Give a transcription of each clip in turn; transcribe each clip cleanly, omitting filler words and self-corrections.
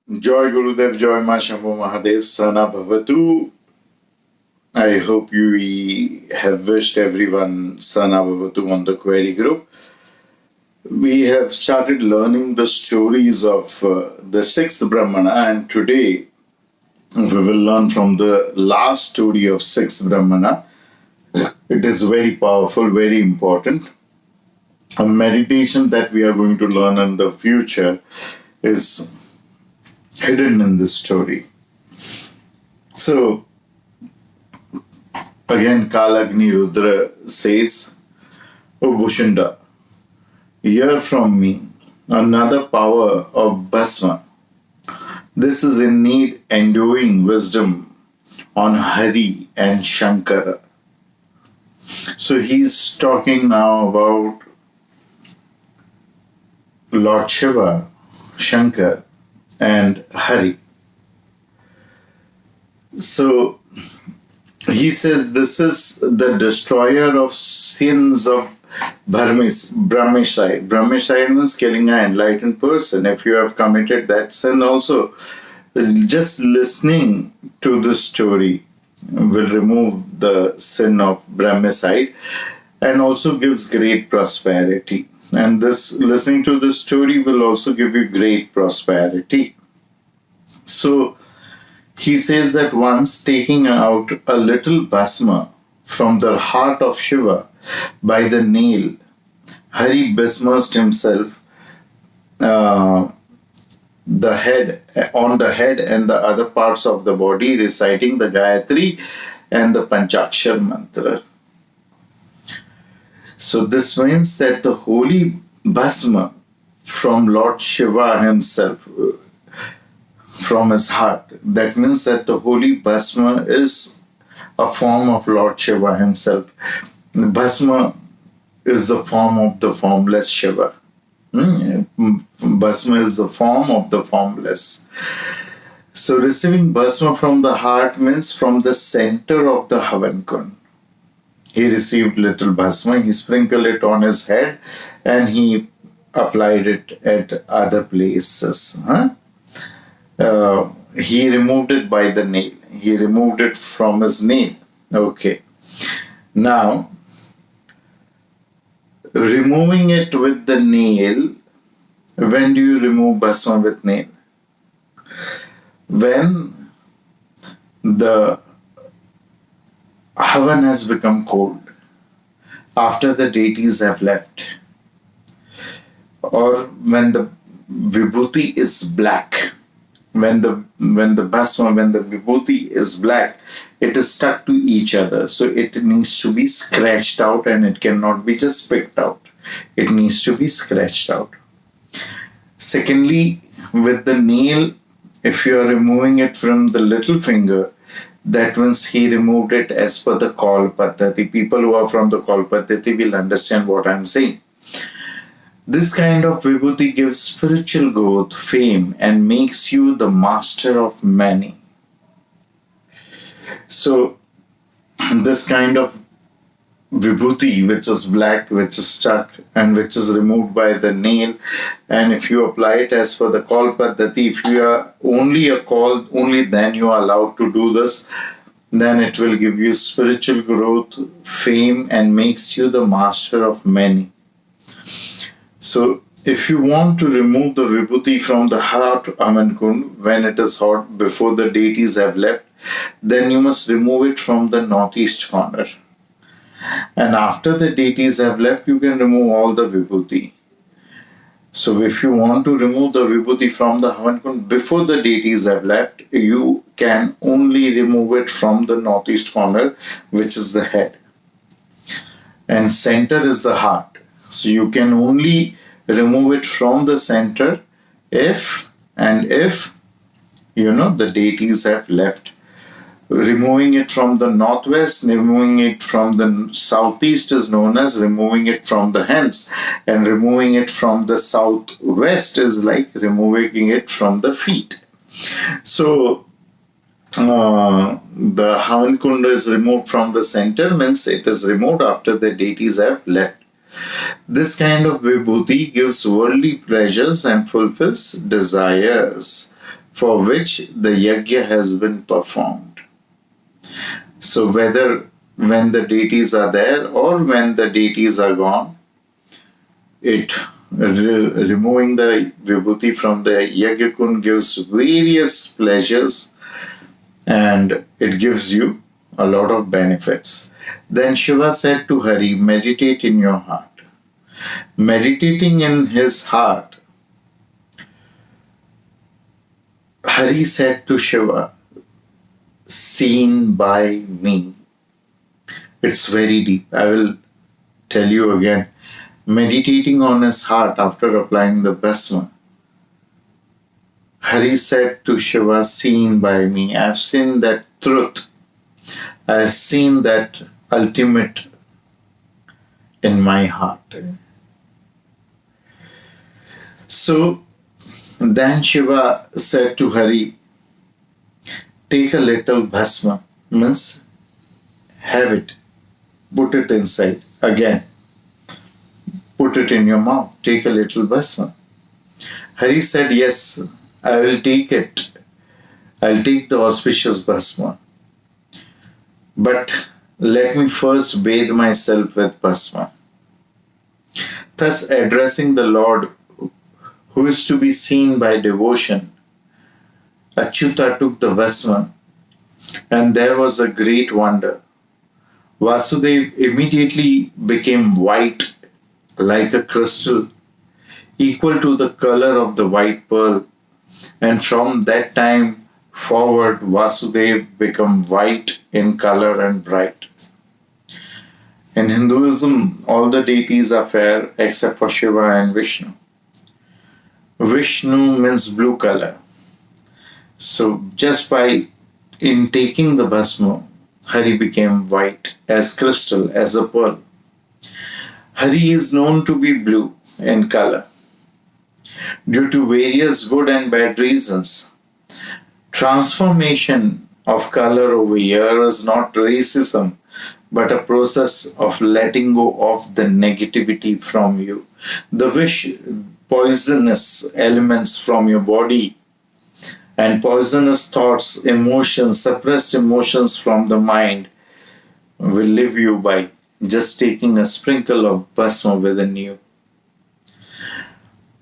Joy Gurudev, Joy Ma Shambhu Mahadev, Sana Bhavatu. I hope you have wished everyone Sana Bhavatu on the query group. We have started learning the stories of the sixth Brahmana, and today we will learn from the last story of sixth Brahmana. It is very powerful, very important. A meditation that we are going to learn in the future is hidden in this story. So, again, Kalagni Rudra says, O Bhushunda, hear from me another power of Bhasma. This is indeed endowing wisdom on Hari and Shankara. So he's talking now about Lord Shiva, Shankar, and Hari. So he says this is the destroyer of sins of Brahmicide. Brahmicide means killing an enlightened person. If you have committed that sin also, just listening to the story will remove the sin of Brahmicide and also gives great prosperity. And this listening to the story will also give you great prosperity. So he says that once taking out a little bhasma from the heart of Shiva by the nail, Hari besmirched himself on the head and the other parts of the body, reciting the Gayatri and the Panchakshar mantra. So this means that the holy bhasma from Lord Shiva himself, from his heart, that means that the holy bhasma is a form of Lord Shiva himself. The bhasma is the form of the formless Shiva. Bhasma is the form of the formless. So receiving bhasma from the heart means from the center of the Havan Kund. He received little bhasma, he sprinkled it on his head and he applied it at other places. He removed it by the nail. He removed it from his nail. Okay. Now, removing it with the nail, when do you remove bhasma with nail? When the Havan has become cold, after the deities have left, or when the vibhuti is black. When the bhasma, when the vibhuti is black, it is stuck to each other. So it needs to be scratched out and it cannot be just picked out. It needs to be scratched out. Secondly, with the nail, if you are removing it from the little finger, that means he removed it as per the Kal Paddhati. People who are from the Kal Paddhati will understand what I am saying. This kind of vibhuti gives spiritual growth, fame, and makes you the master of many. So, this kind of vibhuti, which is black, which is stuck, and which is removed by the nail, and if you apply it as per the Kal Paddhati, if you are only a Kal, only then you are allowed to do this, then it will give you spiritual growth, fame, and makes you the master of many. So, if you want to remove the vibhuti from the heart Havan Kund when it is hot before the deities have left, then you must remove it from the northeast corner. And after the deities have left, you can remove all the vibhuti. So, if you want to remove the vibhuti from the Havan Kund before the deities have left, you can only remove it from the northeast corner, which is the head. And center is the heart. So you can only remove it from the center if the deities have left. Removing it from the northwest, removing it from the southeast is known as removing it from the hands, and removing it from the southwest is like removing it from the feet. So the Havan Kund is removed from the center, means it is removed after the deities have left. This kind of vibhuti gives worldly pleasures and fulfills desires. for which the yajna has been performed. So whether when the deities are there or when the deities are gone, it removing the vibhuti from the yajna kund gives various pleasures, and it gives you a lot of benefits. Then Shiva said to Hari, meditate in your heart. Meditating in his heart, Hari said to Shiva, seen by me. It's very deep. I will tell you again. Meditating on his heart after applying the bhasma, Hari said to Shiva, seen by me. I've seen that truth. I've seen that ultimate in my heart. So then Shiva said to Hari, take a little bhasma, means have it, put it inside again, put it in your mouth, take a little bhasma. Hari said, yes, I will take it. I'll take the auspicious bhasma. But let me first bathe myself with bhasma. Thus addressing the Lord, who is to be seen by devotion, Achyuta took the bhasma, and there was a great wonder. Vasudeva immediately became white like a crystal, equal to the color of the white pearl. And from that time forward, Vasudeva became white in color and bright. In Hinduism, all the deities are fair except for Shiva and Vishnu. Vishnu means blue color. So just by taking the bhasma, Hari became white as crystal, as a pearl. Hari is known to be blue in color due to various good and bad reasons. Transformation of color over here is not racism, but a process of letting go of the negativity from you. The poisonous elements from your body and poisonous thoughts, emotions, suppressed emotions from the mind will leave you by just taking a sprinkle of bhasma within you.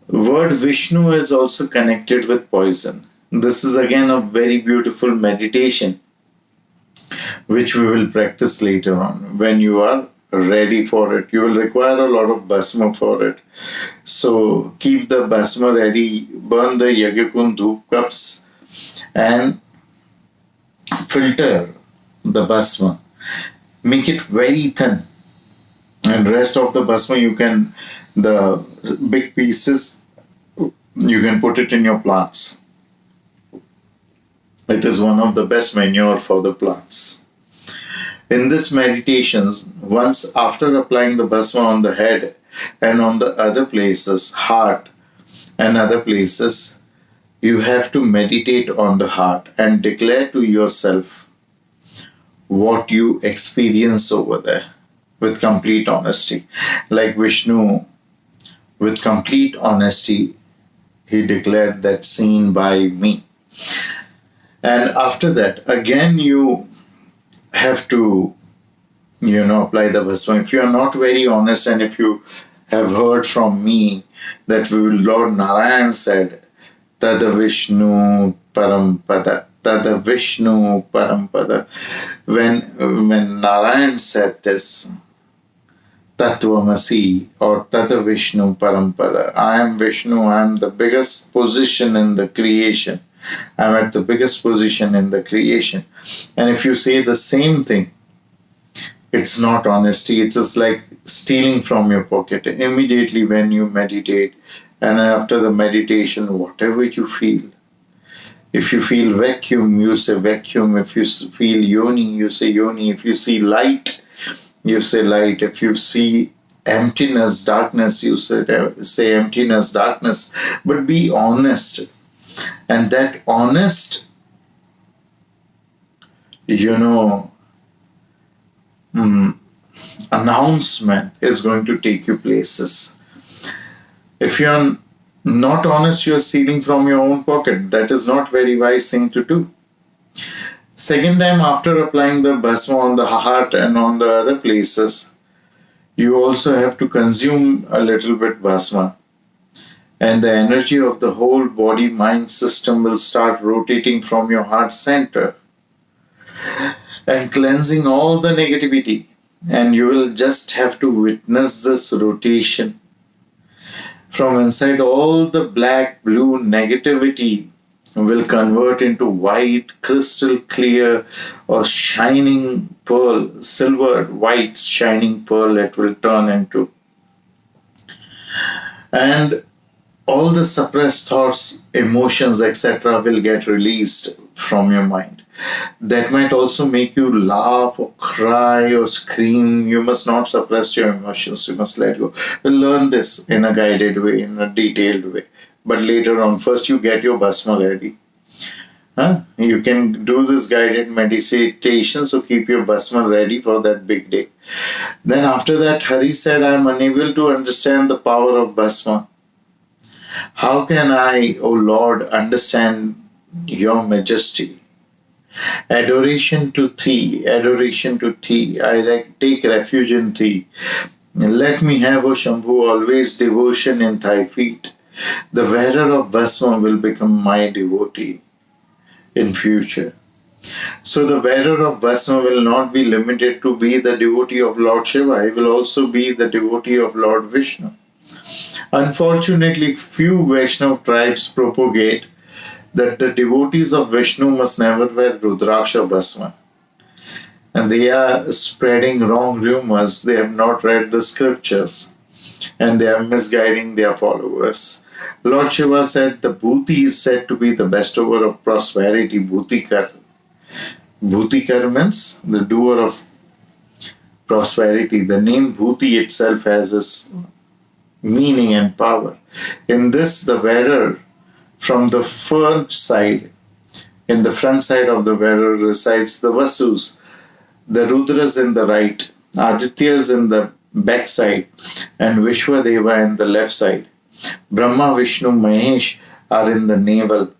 Word Vishnu is also connected with poison. This is again a very beautiful meditation which we will practice later on. When you are ready for it, you will require a lot of bhasma for it. So keep the bhasma ready, burn the yajna dhoop cups and filter the bhasma. Make it very thin, and rest of the bhasma you can, the big pieces, you can put it in your plants. It is one of the best manure for the plants. In this meditations, once after applying the bhasma on the head and on the other places, heart and other places, you have to meditate on the heart and declare to yourself what you experience over there with complete honesty. Like Vishnu, with complete honesty, he declared that seen by me. And after that, again you have to, apply the bhasma. If you are not very honest, and if you have heard from me that Lord Narayan said, Tada Vishnu Parampada, Tada Vishnu Parampada. When Narayan said this, Tattvamasi or Tada Vishnu Parampada, I am Vishnu, I am the biggest position in the creation. I am at the biggest position in the creation. And if you say the same thing, it's not honesty, it's just like stealing from your pocket. Immediately when you meditate, and after the meditation, whatever you feel, if you feel vacuum, you say vacuum. If you feel yoni, you say yoni. If you see light, you say light. If you see emptiness, darkness, you say emptiness, darkness. But be honest. And that honest, announcement is going to take you places. If you're Not honest, you are stealing from your own pocket. That is not very wise thing to do. Second time, after applying the bhasma on the heart and on the other places, you also have to consume a little bit bhasma. And the energy of the whole body mind system will start rotating from your heart center and cleansing all the negativity. And you will just have to witness this rotation. From inside, all the black, blue negativity will convert into white, crystal clear, or shining pearl, silver, white, shining pearl it will turn into. And all the suppressed thoughts, emotions, etc., will get released from your mind. That might also make you laugh or cry or scream. You must not suppress your emotions. You must let go. We'll learn this in a guided way, in a detailed way. But later on, first you get your bhasma ready. You can do this guided meditation, so keep your bhasma ready for that big day. Then after that, Hari said, I am unable to understand the power of bhasma. How can I, O Lord, understand your majesty? Adoration to thee, adoration to thee. I take refuge in thee. Let me have, O Shambhu, always devotion in thy feet. The wearer of bhasma will become my devotee in future. So the wearer of bhasma will not be limited to be the devotee of Lord Shiva. He will also be the devotee of Lord Vishnu. Unfortunately, few Vaishnava tribes propagate that the devotees of Vishnu must never wear Rudraksha Bhasma. And they are spreading wrong rumors. They have not read the scriptures. And they are misguiding their followers. Lord Shiva said the Bhuti is said to be the bestower of prosperity, Bhutikar. Bhutikar means the doer of prosperity. The name Bhuti itself has this meaning and power. In this, the wearer from the front side, in the front side of the wearer resides the Vasus, the Rudras in the right, Adityas in the back side, and Vishwadeva in the left side. Brahma, Vishnu, Mahesh are in the navel,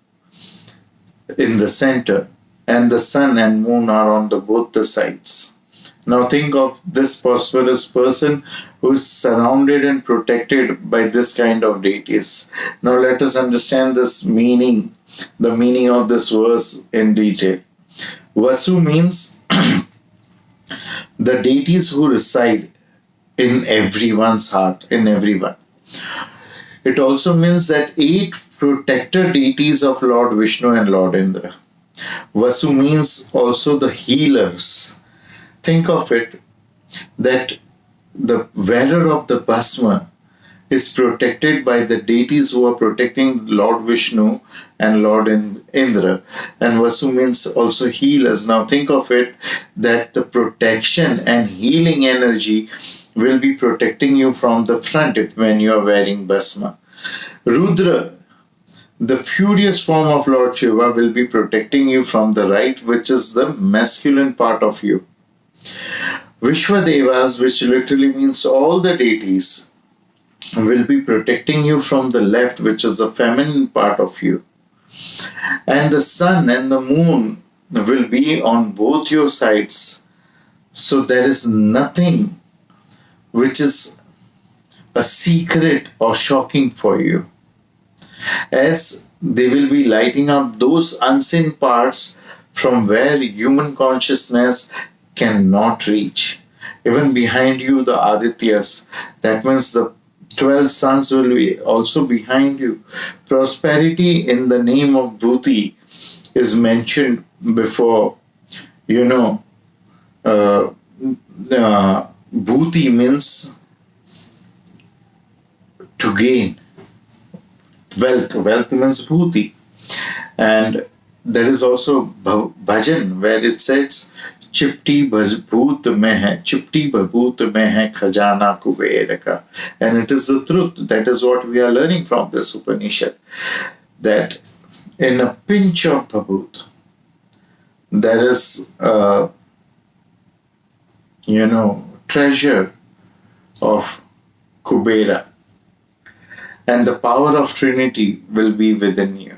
in the center, and the sun and moon are on both the sides. Now think of this prosperous person who is surrounded and protected by this kind of deities. Now let us understand this meaning, the meaning of this verse in detail. Vasu means the deities who reside in everyone's heart, in everyone. It also means that 8 protector deities of Lord Vishnu and Lord Indra. Vasu means also the healers. Think of it that the wearer of the bhasma is protected by the deities who are protecting Lord Vishnu and Lord Indra. And Vasu means also healers. Now think of it that the protection and healing energy will be protecting you from the front when you are wearing bhasma. Rudra, the furious form of Lord Shiva, will be protecting you from the right, which is the masculine part of you. Vishwadevas, which literally means all the deities, will be protecting you from the left, which is the feminine part of you. And the sun and the moon will be on both your sides. So there is nothing which is a secret or shocking for you, as they will be lighting up those unseen parts from where human consciousness cannot reach. Even behind you, the Adityas, that means the 12 suns will be also behind you. Prosperity in the name of Bhuti is mentioned before. Bhuti means to gain. Wealth means Bhuti. And there is also bhajan where it says Chipti bhabhoot mein hai, Chipti bhabhoot mein hai khajana kuber ka. And it is the truth. That is what we are learning from this Upanishad. That in a pinch of bhabhoot, there is treasure of Kubera. and the power of Trinity will be within you.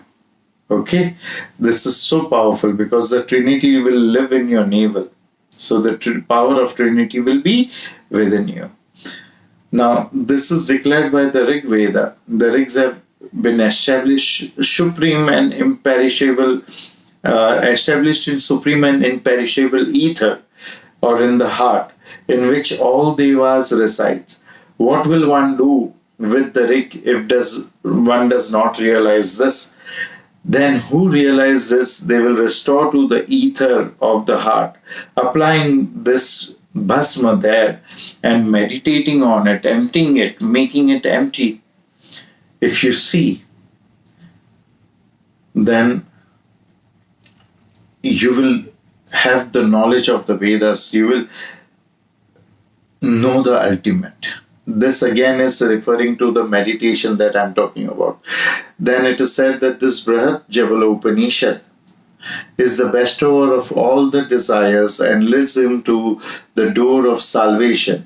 Okay, this is so powerful because the Trinity will live in your navel. So the power of Trinity will be within you. Now, this is declared by the Rig Veda. The Rigs have been established supreme and imperishable, established in supreme and imperishable ether, or in the heart, in which all devas resides. What will one do with the Rig if one does not realize this? Then who realize this, they will restore to the ether of the heart, applying this bhasma there and meditating on it, emptying it, making it empty. If you see, then you will have the knowledge of the Vedas, you will know the ultimate. This again is referring to the meditation that I'm talking about. Then it is said that this Brihad Jabalo Upanishad is the bestower of all the desires and leads him to the door of salvation.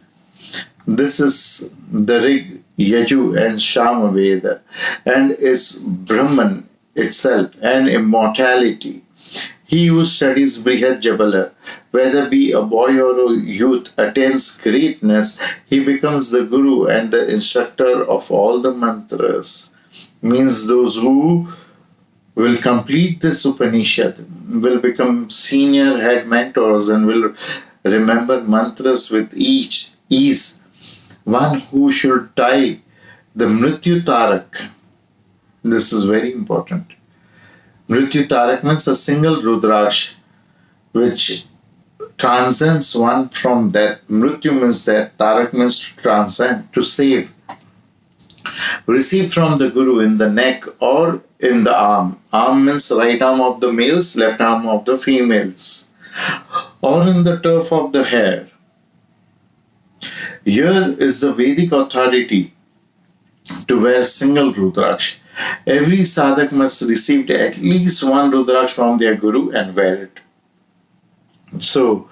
This is the Rig, Yaju and Shama Veda and is Brahman itself and immortality. He who studies Brihad Jabala, whether be a boy or a youth, attains greatness. He becomes the Guru and the instructor of all the mantras. Means those who will complete this Upanishad will become senior head mentors and will remember mantras with ease. One who should tie the Mrityu Tarak. This is very important. Mrityu Tarak means a single Rudraksh which transcends one from death. Mrityu means death, Tarak means to transcend, to save. Received from the Guru in the neck or in the arm. Arm means right arm of the males, left arm of the females. Or in the turf of the hair. Here is the Vedic authority to wear single Rudraksh. Every sadhak must receive at least one Rudraksh from their Guru and wear it. So,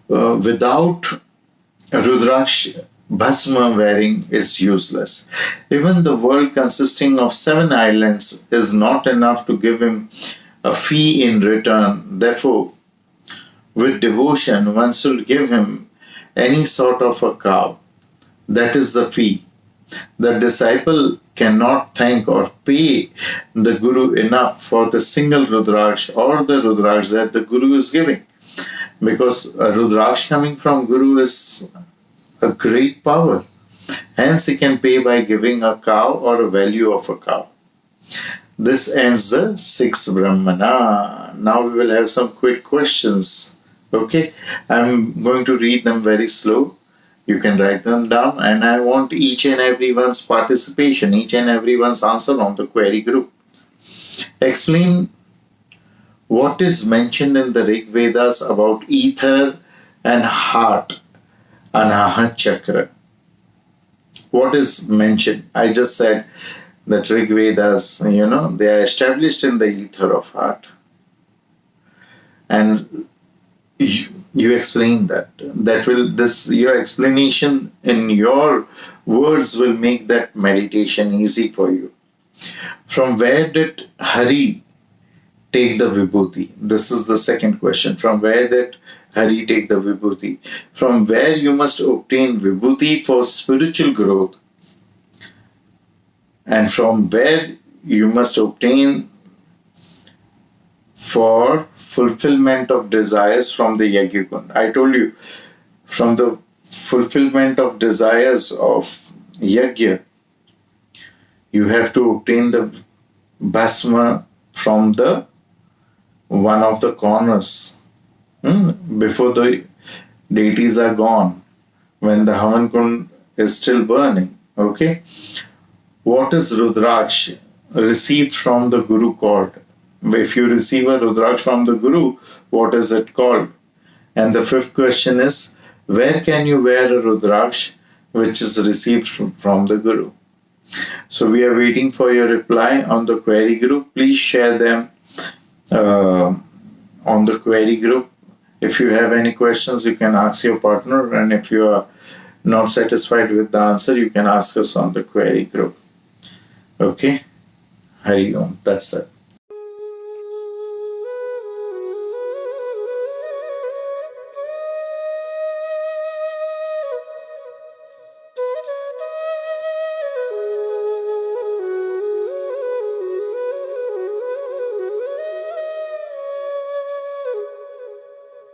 without Rudraksh, Bhasma wearing is useless. Even the world consisting of 7 islands is not enough to give him a fee in return. Therefore, with devotion, one should give him any sort of a cow. That is the fee. The disciple cannot thank or pay the Guru enough for the single Rudraksh or the Rudraksh that the Guru is giving. Because a Rudraksh coming from Guru is a great power. Hence he can pay by giving a cow or a value of a cow. This ends the 6th Brahmana. Now we will have some quick questions. Okay, I'm going to read them very slow. You can write them down, and I want each and everyone's participation, each and everyone's answer on the query group. Explain what is mentioned in the Rig Vedas about ether and heart, Anahat Chakra. What is mentioned? I just said that Rig Vedas, they are established in the ether of heart. And you explain that. Your explanation in your words will make that meditation easy for you. From where did Hari take the Vibhuti? This is the second question. From where did Hari take the Vibhuti? From where you must obtain Vibhuti for spiritual growth, and from where you must obtain for fulfillment of desires from the Yajna. I told you, from the fulfillment of desires of Yajna, you have to obtain the Bhasma from the one of the corners before the deities are gone, when the Havan Kund is still burning. Okay, what is Rudraksh received from the Guru called? If you receive a Rudraksh from the Guru, what is it called? And the 5th question is, where can you wear a Rudraksh which is received from the Guru? So we are waiting for your reply on the query group. Please share them on the query group. If you have any questions, you can ask your partner, and if you are not satisfied with the answer, you can ask us on the query group. Okay? Hari Om. That's it.